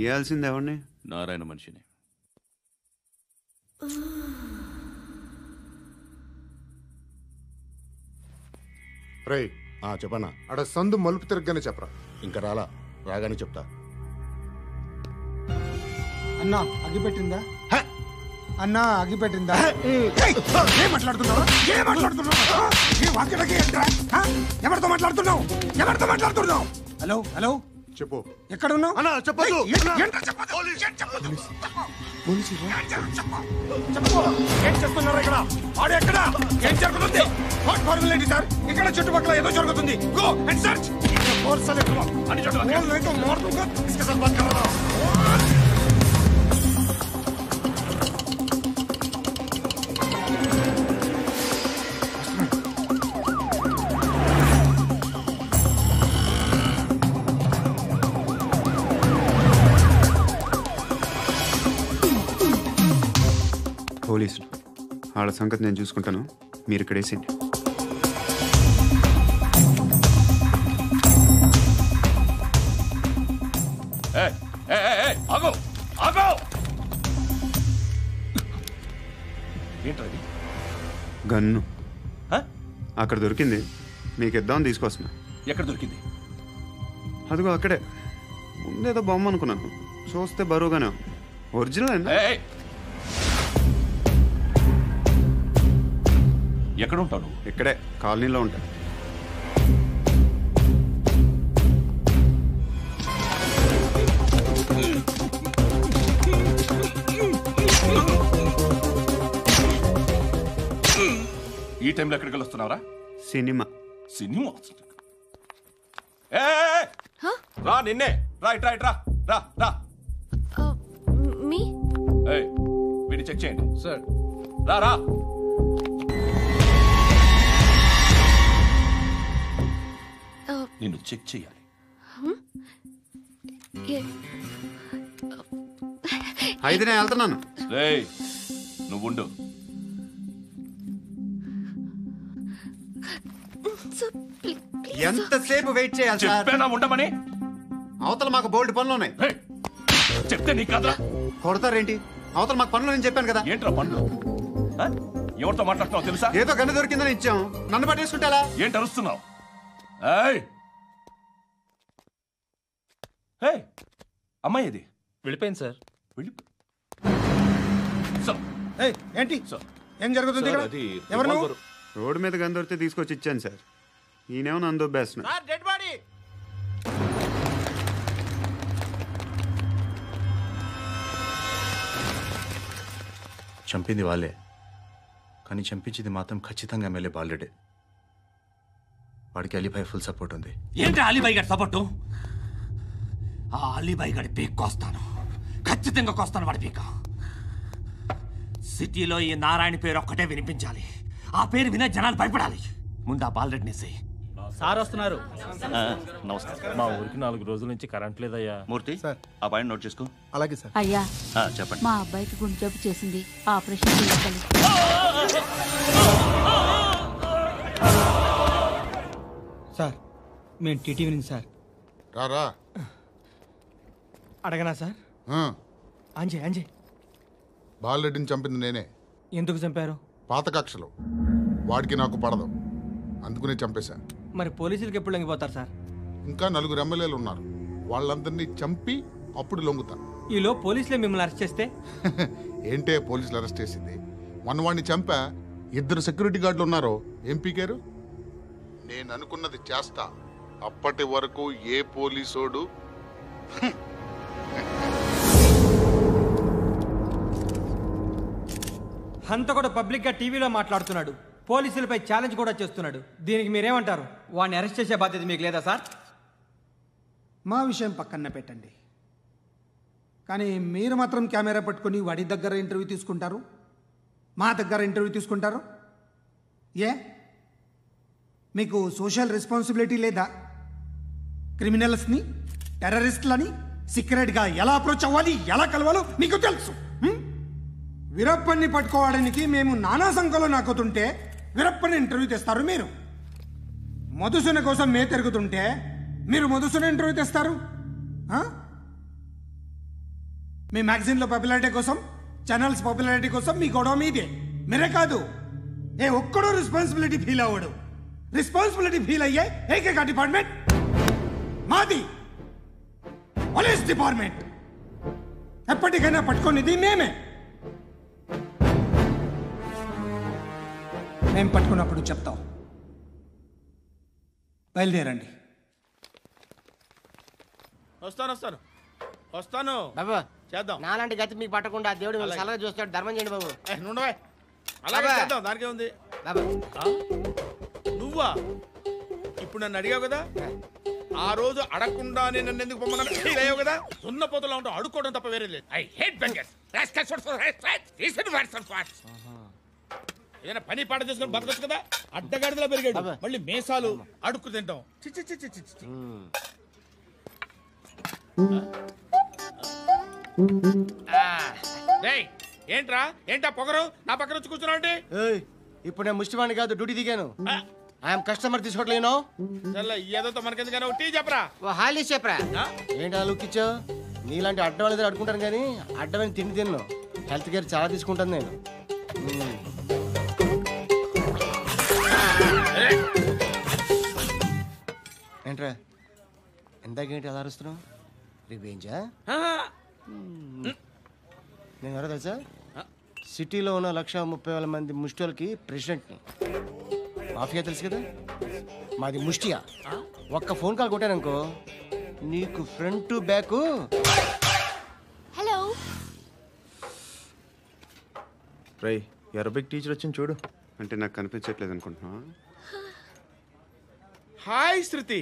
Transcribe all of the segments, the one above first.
తీయాల్సింది ఎవరిని? నారాయణ మనిషిని. రై చెప్పనా? అడ సందు మలుపు తిరగగానే చెప్పరా. ఇంకా రాగానే చెప్తా. అన్నా అగిపెట్టిందా? అన్నా అగిపెట్టిందా? ఏం మాట్లాడుతున్నావు? ఎవరితో మాట్లాడుతున్నావు? హలో హలో చెప్పు. ఎక్కడ ఉన్నావు? ఏం చేస్తున్నారు ఇక్కడ? ఆడు ఎక్కడ? ఏం జరుగుతుంది? సార్ ఇక్కడ చుట్టుపక్కల ఏదో జరుగుతుంది. Go and search. పోలీసులు వాళ్ళ సంగతి నేను చూసుకుంటాను. మీరు ఇక్కడ వేసేయండి. గన్ను అక్కడ దొరికింది. మీకు ఇద్దామని తీసుకొస్తున్నా. ఎక్కడ దొరికింది? అదిగో అక్కడే. ముందేదో బొమ్మ అనుకున్నాను, చూస్తే బరువుగానే ఒరిజినల్ అండి. ఎక్కడ ఉంటాను? ఇక్కడే కాలనీలో ఉంటా. ఈ టైంలో ఎక్కడికి వస్తున్నావురా? సినిమా. రా నిన్నే. రా వీడిని చెక్ చేయండి సార్. రా నిన్ను చెక్ చేయాలి. అయితే నేను వెళ్తున్నాను. నువ్వుండు. ఎంతసేపు వెయిట్ చేయాలి? చెప్పేనా ఉండమని? అవతల మాకు బోల్డ్ పనులు ఉన్నాయి. చెప్తే నీకు కదా కొడతారేంటి? అవతల మాకు పనులు నేను చెప్పాను కదా. ఏంట్రా పనులు? ఎవరితో మాట్లాడుతున్నావు తెలుసా? ఏదో గన్ను దొరికిందని ఇచ్చాం. నన్ను పట్టేసుకుంటా. ఏంటి అరుస్తున్నావు? అమ్మాయి ఇది వెళ్ళిపోయింది సార్. ఏంటి ఏం జరుగుతుంది? రోడ్డు మీద గన్ను దొరికితే తీసుకొచ్చి ఇచ్చాను సార్. ఈయనేమో నన్ను దొబ్బేస్తున్నా. చంపింది వాళ్ళే, కానీ చంపించింది మాత్రం ఖచ్చితంగా ఎమ్మెల్యే బాలుడే. వాడికి అలీబాయ్ ఫుల్ సపోర్ట్ ఉంది. ఏంటి అలీబాయ్ గారి సపోర్టు? ఆ అలీబాయ్ గారి పీక్ కోస్తాను, ఖచ్చితంగా కోస్తాను వాడి పీక. సిటీలో ఈ నారాయణ పేరు ఒక్కటే వినిపించాలి. ఆ పేరు వినే జనాలు భయపడాలి. ముందు ఆ బాలరెడ్డిని సై. సార్ వస్తున్నారు. నమస్కారం. మా ఊరికి 4 రోజుల నుంచి కరెంట్ లేదయ్యా. మూర్తి ఆ పాయింట్ నోట్ చేసుకో. అలాగే సార్. అయ్యా చెప్పండి. మా అబ్బాయికి గుండె జబ్బు చేసింది, ఆపరేషన్ చేయాలి. సార్ మేము టీటీవీ నుంచి సార్. రా అడగనా సార్? అంజయ్ బాలరెడ్డిని చంపింది నేనే. ఎందుకు చంపారు? పాత కక్షలు. వాడికి నాకు పడదు, అందుకునే చంపేశా. మరి పోలీసులకి ఎప్పుడు లొంగిపోతారు సార్? ఇంకా 4 ఎమ్మెల్యేలు ఉన్నారు, వాళ్ళందరినీ చంపి అప్పుడు లొంగుతా. ఈలో పోలీసులే మిమ్మల్ని అరెస్ట్ చేస్తే? ఏంటే పోలీసులు అరెస్ట్ చేసింది? వాడిని చంపా. 2 సెక్యూరిటీ గార్డులు ఉన్నారు, ఏం పీకారు? నేను అనుకున్నది చేస్తా. అప్పటి వరకు ఏ పోలీసోడు అంత కూడా పబ్లిక్ గా టీవీలో మాట్లాడుతున్నాడు, పోలీసులపై ఛాలెంజ్ కూడా చేస్తున్నాడు. దీనికి మీరేమంటారు? వాడిని అరెస్ట్ చేసే బాధ్యత మీకు లేదా సార్? మా విషయం పక్కన పెట్టండి, కానీ మీరు మాత్రం కెమెరా పట్టుకొని వాడి దగ్గర ఇంటర్వ్యూ తీసుకుంటారు, మా దగ్గర ఇంటర్వ్యూ తీసుకుంటారు. మీకు సోషల్ రెస్పాన్సిబిలిటీ లేదా? క్రిమినల్స్ని, టెర్రరిస్టులని సీక్రెట్గా ఎలా అప్రోచ్ అవ్వాలి, ఎలా కలవాలో మీకు తెలుసు. వీరప్పన్ని పట్టుకోవడానికి మేము నానా సంఖ్యలో నాకుతుంటే వీరప్పని ఇంటర్వ్యూ తెస్తారు మీరు. మధుసూన కోసం మే తిరుగుతుంటే మీరు మధుసూన ఇంటర్వ్యూ తెస్తారు. మీ మ్యాగజైన్లో పాపులారిటీ కోసం, ఛానల్స్ పాపులారిటీ కోసం మీ గొడవ మీదే. మీరే కాదు, ఏ ఒక్కడో రెస్పాన్సిబిలిటీ ఫీల్ అవ్వడు. రెస్పాన్సిబిలిటీ ఫీల్ అయ్యే ఏకైక డిపార్ట్మెంట్ మాది, పోలీస్ డిపార్ట్మెంట్. ఎప్పటికైనా పట్టుకునేది మేమే. మేము పట్టుకున్నప్పుడు చెప్తాం. బయలుదేరండి. వస్తాను బాబు. చేద్దాం. నాలాంటి గతి మీకు పట్టకుండా దేవుడు మిమ్మల్ని సలహా చూస్తాడు. ధర్మం చేయండి బాబు. నుండవే అలాగే చేద్దాం, దానికే ఉంది. బాబు నువ్వా ఇప్పుడు నన్ను అడిగావు కదా, ఆ రోజు అడగకుండానే నన్ను ఎందుకు పొమ్మన్నాను ఫీల్ అయ్యావు కదా. సున్న పోతలో ఉంటావు, అడుక్కోవడం తప్ప వేరే లేదు. I hate bangers. ఏదైనా పని పాట చేసుకుని బతకొచ్చు కదా. అడ్డగాడిదలా పెరిగాడు, మళ్ళీ మేసాలు అడుక్కు తింటాం. చిచ్చి చిచ్చి చిచ్చి. ఏంటా పొగరు నా పక్కన వచ్చి కూర్చున్నావు అంటే? ఇప్పుడు నేను ముష్టివాణి కాదు, డ్యూటీ దిగాను. ఐఎమ్ కస్టమర్ తీసుకోవట్లేను. ఏదో మనకెందుకైనా టీ చెప్పరా. హాలీ చెప్పరా. ఏంటి అలా లుక్ ఇచ్చావు? నీలాంటి అడ్డం వాళ్ళ దగ్గర అడుకుంటాను కానీ అడ్డమైన తిండి తిన్ను. హెల్త్ కేర్ చాలా తీసుకుంటాను నేను. ఏంట్రా ఎందాకేంటి అలా అరుస్తున్నావు? రివేంజా? నేను ఎవరో తెలుసా? సిటీలో ఉన్న 130,000 మంది ముష్టిలకి ప్రెసిడెంట్ని. మాఫియా తెలుసు కదా, మాది ముష్టియా. ఒక్క ఫోన్ కాల్ కొట్టాననుకో నీకు ఫ్రంట్ టు బ్యాక్. హలో రై అరబిక్ టీచర్ వచ్చింది చూడు. అంటే నాకు కనిపించట్లేదు అనుకుంటున్నా. Hi Shruti,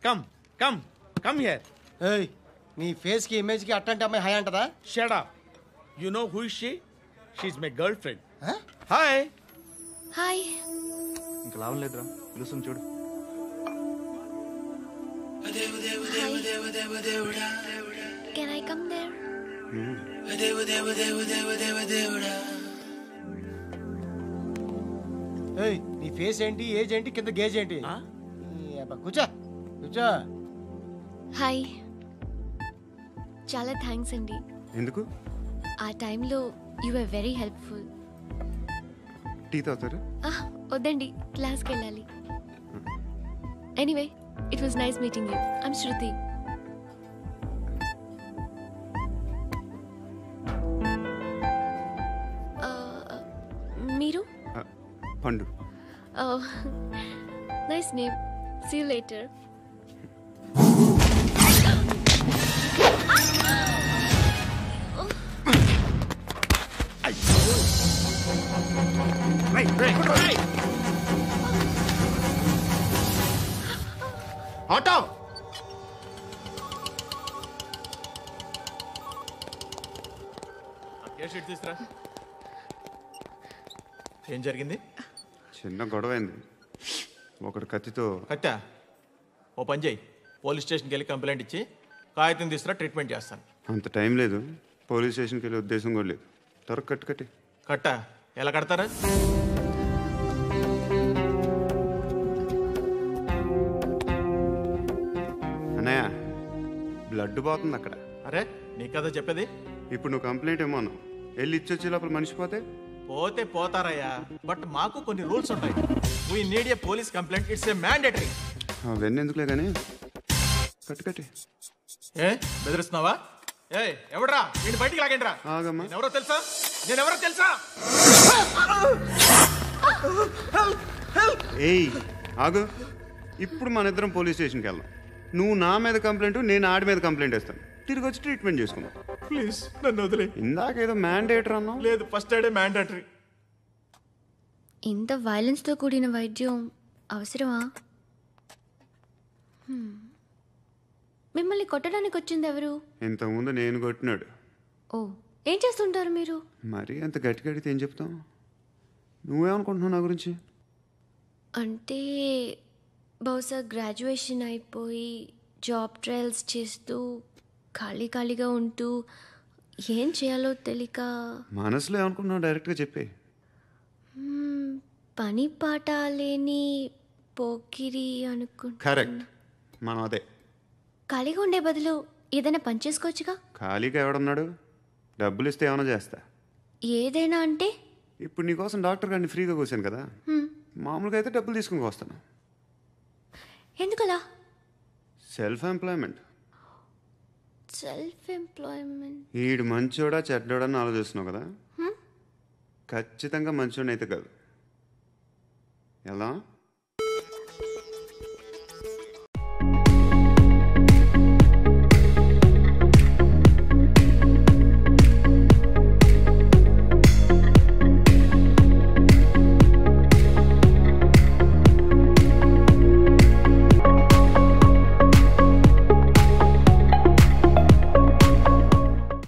come come come here. ఏయ్, నీ ఫేస్ కి ఇమేజ్ కి అట్లాంటి అమ్మాయి హాయ్ అంటదా? Shut up. You know who is she? She is my girl friend. Hi hi. ఇంకా లాభం లేదురా, పిలుస్తుంది చూడు. Can I come there? ఏయ్, నీ ఫేస్ ఏంటి, ఏజ్ ఏంటి, కింద గేజ్ ఏంటి? కూర్చో కూర్చో. హాయ్. చాలా థ్యాంక్స్ అండి. ఎందుకు? ఆ టైంలో you are very helpful. Tea తాగుతారా? వద్దండి, క్లాస్కి వెళ్ళాలి. Anyway, it was nice meeting you. I'm Shruti. మీరు? Pandu. Nice name. See you later. Auto తీసుకురా. ఏం జరిగింది? చిన్న గొడవ అయింది. ఒకడు కత్తితో. కట్టా? ఓ పని చేయి, పోలీస్ స్టేషన్కి వెళ్ళి కంప్లైంట్ ఇచ్చి కాగితం తీసుకురా, ట్రీట్మెంట్ చేస్తాను. అంత టైం లేదు, పోలీస్ స్టేషన్కి వెళ్ళే ఉద్దేశం కూడా లేదు. త్వరగా కట్టి. కట్టా? ఎలా కడతారా? అన్నయ్య, బ్లడ్ పోతుంది అక్కడ. అరే నీ కదా చెప్పేది. ఇప్పుడు నువ్వు కంప్లైంట్ ఏమో అన్నావు, వెళ్ళి ఇచ్చొచ్చే లోపల మనిషి పోతే పోతే పోతారయ్యా, బట్ మాకు కొన్ని రూల్స్ ఉంటాయి. We need a police complaint, it's a mandatory. అవన్నీ ఎందుకులే కానీ కట్టి. ఏ బెదిరిస్తున్నావా? ఏ ఎవడ్రా వీడిని బయటికి లాగండి రా. ఆగమ్మా. ఎవరో తెలుసా? నేనెవరో తెలుసా? ఏయ్ ఆగు. ఇప్పుడు మన ఇద్దరం పోలీస్ స్టేషన్కి వెళ్దాం. నువ్వు నా మీద కంప్లైంట్, నేను ఆడి మీద కంప్లైంట్ వేస్తాను. తిరిగి వచ్చి ట్రీట్మెంట్ చేసుకుందాం. ప్లీజ్ నన్ను వదిలే. ఇందాకేదో మ్యాండేటరీ అన్నావు. లేదు, ఫస్ట్ ఎయిడే మ్యాండేటరీ. ఇంత వైలెన్స్తో కూడిన వైద్యం అవసరమా? మిమ్మల్ని కొట్టడానికి వచ్చింది ఎవరు? ఇంతకుముందు నేను కొట్టినాడు. ఓ, ఏం చేస్తుంటారు మీరు? మరి అంత గట్టిగా అడిగితే ఏం చెప్తాం? నువ్వేమనుకుంటున్నావు నా గురించి? అంటే బహుశా గ్రాడ్యుయేషన్ అయిపోయి జాబ్ ట్రయల్స్ చేస్తూ ఖాళీగా ఉంటూ ఏం చేయాలో తెలియక. మనసులో ఏమనుకుంటున్నావు డైరెక్ట్గా చెప్పే. పని పాట లేని పోకిరి అనుకుంటా. కరెక్ట్, మనం అదే. ఖాళీగా ఉండే బదులు ఏదైనా పని చేసుకోవచ్చుగా. ఖాళీగా ఎవడన్నాడు? డబ్బులు ఇస్తే ఏమైనా చేస్తా. ఏదైనా అంటే? ఇప్పుడు నీకోసం డాక్టర్ గారిని ఫ్రీగా కూర్చాను కదా, మామూలుగా అయితే డబ్బులు తీసుకుని వస్తాను. ఎందుకలా? Self employment. Self employment. ఈడు మంచోడా చెడ్డోడా అని ఆలోచిస్తున్నావు కదా, ఖచ్చితంగా మంచోడని అయితే కాదు. ఎలా?